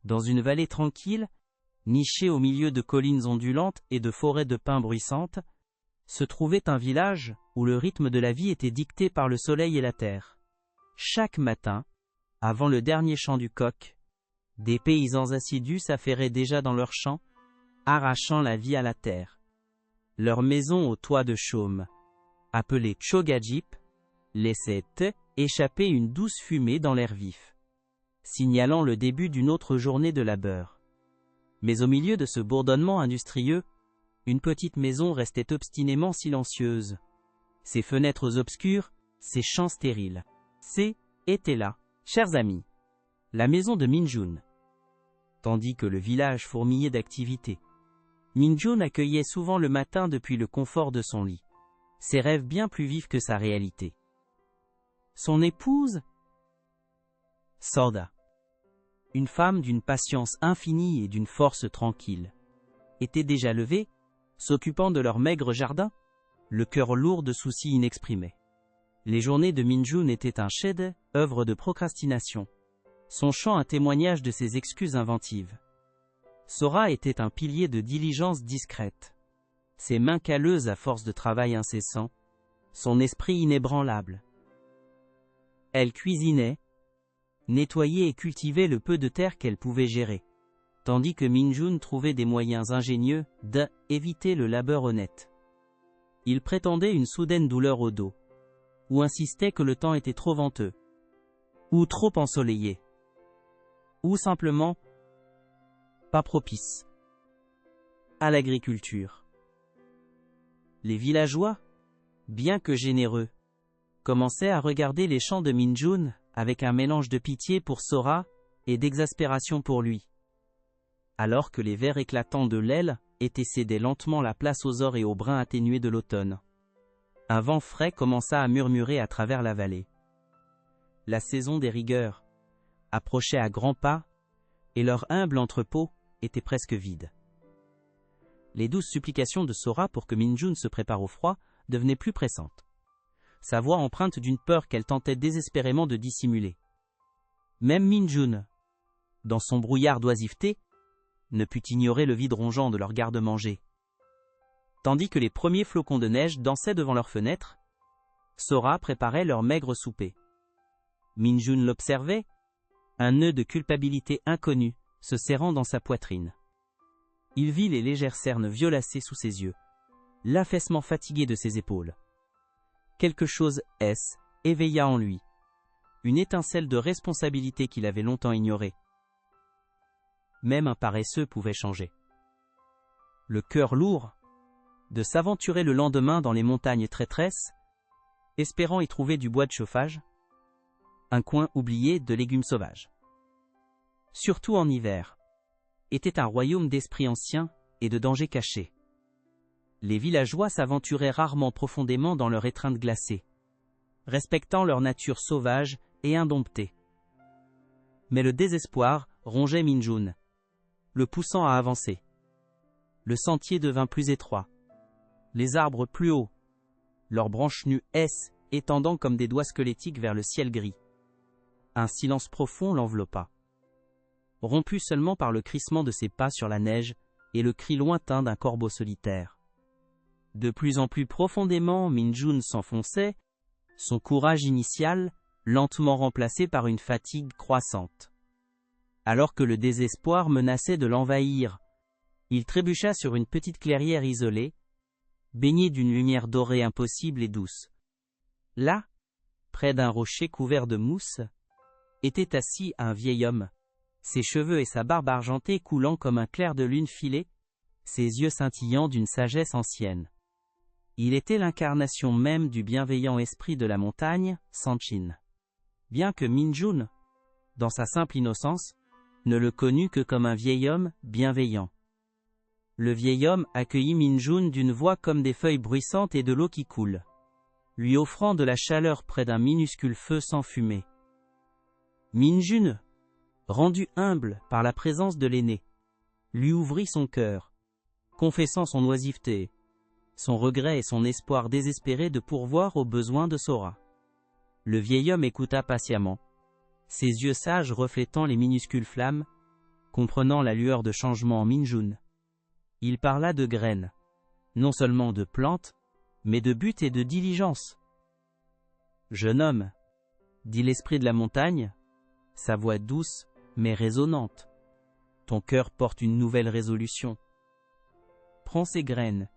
Dans une vallée tranquille, nichée au milieu de collines ondulantes et de forêts de pins bruissantes, se trouvait un village où le rythme de la vie était dicté par le soleil et la terre. Chaque matin, avant le dernier chant du coq, des paysans assidus s'affairaient déjà dans leurs champs, arrachant la vie à la terre. Leur maison au toit de chaume, appelée Chogajip, laissait échapper une douce fumée dans l'air vif, signalant le début d'une autre journée de labeur. Mais au milieu de ce bourdonnement industrieux, une petite maison restait obstinément silencieuse. Ses fenêtres obscures, ses champs stériles. Était là, chers amis, la maison de Minjun. Tandis que le village fourmillait d'activité, Minjun accueillait souvent le matin depuis le confort de son lit, ses rêves bien plus vifs que sa réalité. Son épouse, Sorda, une femme d'une patience infinie et d'une force tranquille, était déjà levée, s'occupant de leur maigre jardin, le cœur lourd de soucis inexprimés. Les journées de Minjun étaient un chef-d'œuvre de procrastination, son chant un témoignage de ses excuses inventives. Sora était un pilier de diligence discrète, ses mains calleuses à force de travail incessant, son esprit inébranlable. Elle cuisinait, nettoyait et cultivait le peu de terre qu'elle pouvait gérer, tandis que Minjun trouvait des moyens ingénieux d'éviter le labeur honnête. Il prétendait une soudaine douleur au dos, ou insistait que le temps était trop venteux, ou trop ensoleillé, ou simplement pas propice à l'agriculture. Les villageois, bien que généreux, commençaient à regarder les champs de Minjun avec un mélange de pitié pour Sora et d'exaspération pour lui. Alors que les verts éclatants de l'aile étaient cédés lentement la place aux ors et aux bruns atténués de l'automne, un vent frais commença à murmurer à travers la vallée. La saison des rigueurs approchait à grands pas, et leur humble entrepôt était presque vide. Les douces supplications de Sora pour que Minjun se prépare au froid devenaient plus pressantes, sa voix empreinte d'une peur qu'elle tentait désespérément de dissimuler. Même Minjun, dans son brouillard d'oisiveté, ne put ignorer le vide rongeant de leur garde-manger. Tandis que les premiers flocons de neige dansaient devant leurs fenêtres, Sora préparait leur maigre souper. Minjun l'observait, un nœud de culpabilité inconnue se serrant dans sa poitrine. Il vit les légères cernes violacées sous ses yeux, l'affaissement fatigué de ses épaules. Quelque chose éveilla en lui, une étincelle de responsabilité qu'il avait longtemps ignorée. Même un paresseux pouvait changer. Le cœur lourd, de s'aventurer le lendemain dans les montagnes traîtresses, espérant y trouver du bois de chauffage, un coin oublié de légumes sauvages. Surtout en hiver, était un royaume d'esprits anciens et de dangers cachés. Les villageois s'aventuraient rarement profondément dans leur étreinte glacée, respectant leur nature sauvage et indomptée. Mais le désespoir rongeait Minjun, le poussant à avancer. Le sentier devint plus étroit, les arbres plus hauts, leurs branches nues étendant comme des doigts squelettiques vers le ciel gris. Un silence profond l'enveloppa, rompu seulement par le crissement de ses pas sur la neige et le cri lointain d'un corbeau solitaire. De plus en plus profondément, Minjun s'enfonçait, son courage initial lentement remplacé par une fatigue croissante. Alors que le désespoir menaçait de l'envahir, il trébucha sur une petite clairière isolée, baignée d'une lumière dorée impossible et douce. Là, près d'un rocher couvert de mousse, était assis un vieil homme, ses cheveux et sa barbe argentée coulant comme un clair de lune filé, ses yeux scintillant d'une sagesse ancienne. Il était l'incarnation même du bienveillant esprit de la montagne, Sanchin. Bien que Minjun, dans sa simple innocence, ne le connut que comme un vieil homme bienveillant. Le vieil homme accueillit Minjun d'une voix comme des feuilles bruissantes et de l'eau qui coule, lui offrant de la chaleur près d'un minuscule feu sans fumée. Minjun, rendu humble par la présence de l'aîné, lui ouvrit son cœur, confessant son oisiveté, son regret et son espoir désespéré de pourvoir aux besoins de Sora. Le vieil homme écouta patiemment, ses yeux sages reflétant les minuscules flammes, comprenant la lueur de changement en Min-jun. Il parla de graines, non seulement de plantes, mais de but et de diligence. « Jeune homme, dit l'esprit de la montagne, sa voix douce, mais résonnante. Ton cœur porte une nouvelle résolution. Prends ces graines.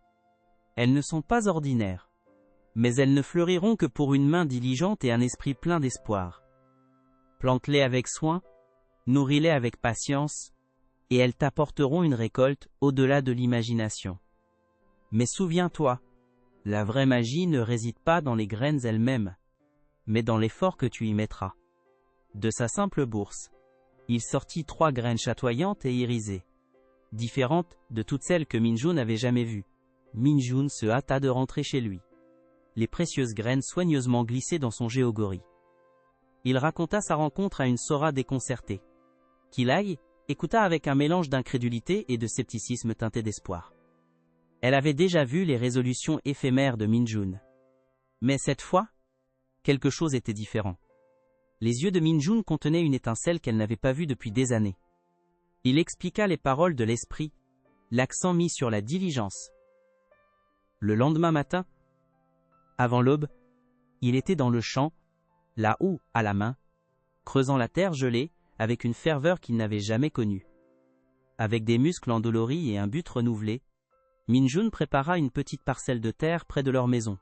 Elles ne sont pas ordinaires, mais elles ne fleuriront que pour une main diligente et un esprit plein d'espoir. Plante-les avec soin, nourris-les avec patience, et elles t'apporteront une récolte au-delà de l'imagination. Mais souviens-toi, la vraie magie ne réside pas dans les graines elles-mêmes, mais dans l'effort que tu y mettras. » De sa simple bourse, il sortit 3 graines chatoyantes et irisées, différentes de toutes celles que Min-jun avait jamais vues. Min-jun se hâta de rentrer chez lui, les précieuses graines soigneusement glissées dans son géogori. Il raconta sa rencontre à une Sora déconcertée. Kilai écouta avec un mélange d'incrédulité et de scepticisme teinté d'espoir. Elle avait déjà vu les résolutions éphémères de Min-jun. Mais cette fois, quelque chose était différent. Les yeux de Min-jun contenaient une étincelle qu'elle n'avait pas vue depuis des années. Il expliqua les paroles de l'esprit, l'accent mis sur la diligence. Le lendemain matin, avant l'aube, il était dans le champ, la houe à la main, creusant la terre gelée avec une ferveur qu'il n'avait jamais connue. Avec des muscles endoloris et un but renouvelé, Min-jun prépara une petite parcelle de terre près de leur maison.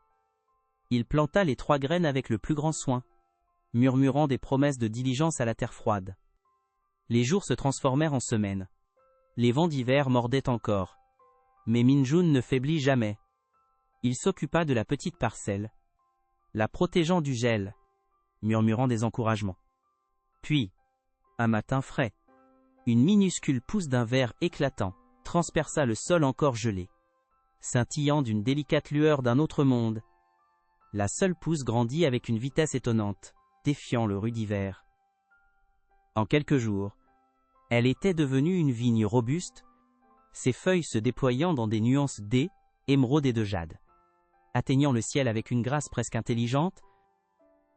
Il planta les 3 graines avec le plus grand soin, murmurant des promesses de diligence à la terre froide. Les jours se transformèrent en semaines. Les vents d'hiver mordaient encore. Mais Min-jun ne faiblit jamais. Il s'occupa de la petite parcelle, la protégeant du gel, murmurant des encouragements. Puis, un matin frais, une minuscule pousse d'un vert éclatant transperça le sol encore gelé, scintillant d'une délicate lueur d'un autre monde. La seule pousse grandit avec une vitesse étonnante, défiant le rude hiver. En quelques jours, elle était devenue une vigne robuste, ses feuilles se déployant dans des nuances d'aies, émeraude et de jade. Atteignant le ciel avec une grâce presque intelligente,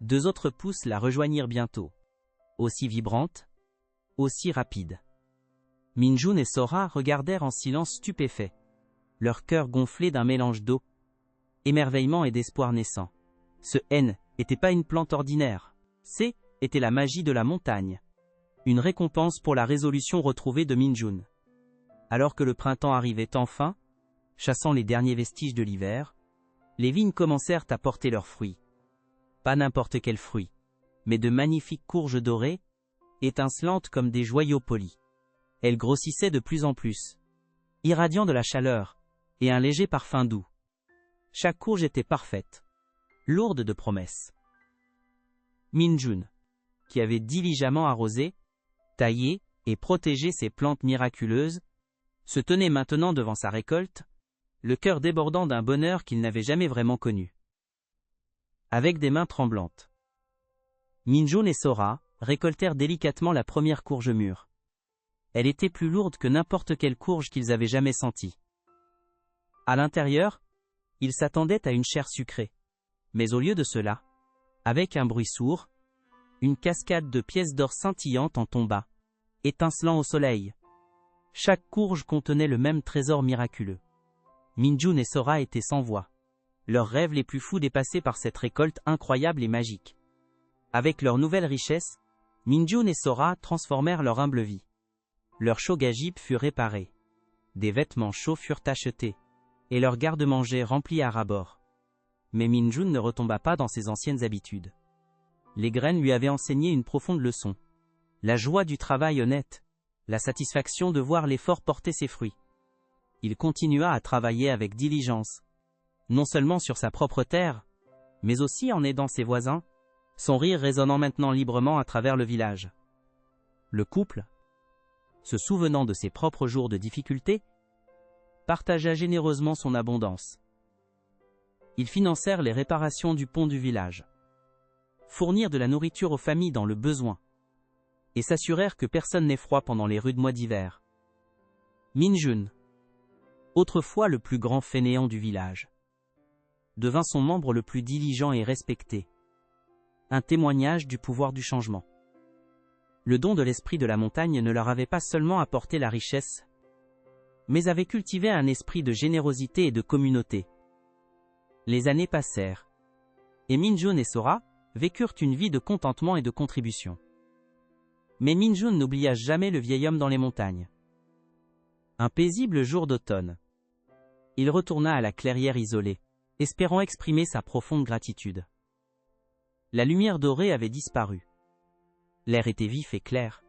2 autres pousses la rejoignirent bientôt, aussi vibrantes, aussi rapides. Min-jun et Sora regardèrent en silence stupéfait, leur cœur gonflé d'un mélange d'eau, émerveillement et d'espoir naissant. Ce N n'était pas une plante ordinaire. C était la magie de la montagne. Une récompense pour la résolution retrouvée de Min-jun. Alors que le printemps arrivait enfin, chassant les derniers vestiges de l'hiver, les vignes commencèrent à porter leurs fruits. Pas n'importe quels fruits, mais de magnifiques courges dorées, étincelantes comme des joyaux polis. Elles grossissaient de plus en plus, irradiant de la chaleur et un léger parfum doux. Chaque courge était parfaite, lourde de promesses. Min-jun, qui avait diligemment arrosé, taillé et protégé ces plantes miraculeuses, se tenait maintenant devant sa récolte, le cœur débordant d'un bonheur qu'il n'avait jamais vraiment connu. Avec des mains tremblantes, Min-jun et Sora récoltèrent délicatement la première courge mûre. Elle était plus lourde que n'importe quelle courge qu'ils avaient jamais sentie. À l'intérieur, ils s'attendaient à une chair sucrée. Mais au lieu de cela, avec un bruit sourd, une cascade de pièces d'or scintillantes en tomba, étincelant au soleil. Chaque courge contenait le même trésor miraculeux. Min-jun et Sora étaient sans voix. Leurs rêves les plus fous dépassaient par cette récolte incroyable et magique. Avec leur nouvelle richesse, Min-jun et Sora transformèrent leur humble vie. Leur shogajip fut réparé. Des vêtements chauds furent achetés, et leur garde-manger rempli à ras-bord. Mais Min-jun ne retomba pas dans ses anciennes habitudes. Les graines lui avaient enseigné une profonde leçon. La joie du travail honnête, la satisfaction de voir l'effort porter ses fruits. Il continua à travailler avec diligence, non seulement sur sa propre terre, mais aussi en aidant ses voisins, son rire résonnant maintenant librement à travers le village. Le couple, se souvenant de ses propres jours de difficulté, partagea généreusement son abondance. Ils financèrent les réparations du pont du village, fournirent de la nourriture aux familles dans le besoin, et s'assurèrent que personne n'ait froid pendant les rudes mois d'hiver. Min-jun, autrefois le plus grand fainéant du village, devint son membre le plus diligent et respecté, un témoignage du pouvoir du changement. Le don de l'esprit de la montagne ne leur avait pas seulement apporté la richesse, mais avait cultivé un esprit de générosité et de communauté. Les années passèrent, et Minjun et Sora vécurent une vie de contentement et de contribution. Mais Minjun n'oublia jamais le vieil homme dans les montagnes. Un paisible jour d'automne, il retourna à la clairière isolée, espérant exprimer sa profonde gratitude. La lumière dorée avait disparu. L'air était vif et clair.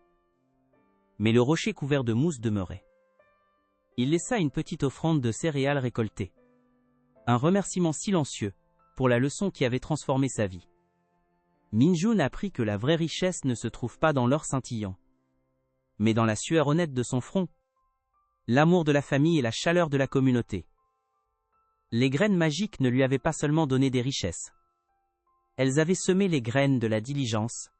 Mais le rocher couvert de mousse demeurait. Il laissa une petite offrande de céréales récoltées. Un remerciement silencieux pour la leçon qui avait transformé sa vie. Minjun apprit que la vraie richesse ne se trouve pas dans l'or scintillant, mais dans la sueur honnête de son front, l'amour de la famille et la chaleur de la communauté. Les graines magiques ne lui avaient pas seulement donné des richesses. Elles avaient semé les graines de la diligence,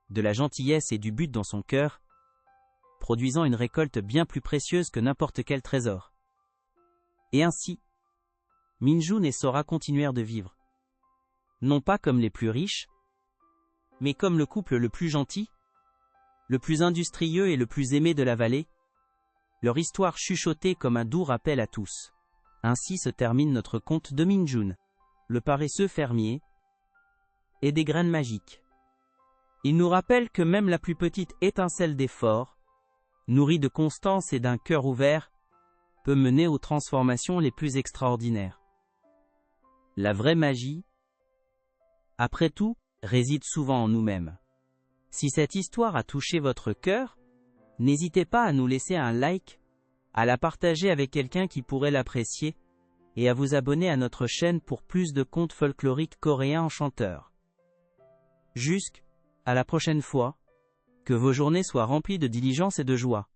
de la gentillesse et du but dans son cœur, produisant une récolte bien plus précieuse que n'importe quel trésor. Et ainsi, Minjun et Sora continuèrent de vivre. Non pas comme les plus riches, mais comme le couple le plus gentil, le plus industrieux et le plus aimé de la vallée, leur histoire chuchotée comme un doux rappel à tous. Ainsi se termine notre conte de Minjun, le paresseux fermier, et des graines magiques. Il nous rappelle que même la plus petite étincelle d'effort, nourrie de constance et d'un cœur ouvert, peut mener aux transformations les plus extraordinaires. La vraie magie, après tout, réside souvent en nous-mêmes. Si cette histoire a touché votre cœur, n'hésitez pas à nous laisser un like, à la partager avec quelqu'un qui pourrait l'apprécier, et à vous abonner à notre chaîne pour plus de contes folkloriques coréens enchanteurs. Jusqu'à la prochaine fois, que vos journées soient remplies de diligence et de joie.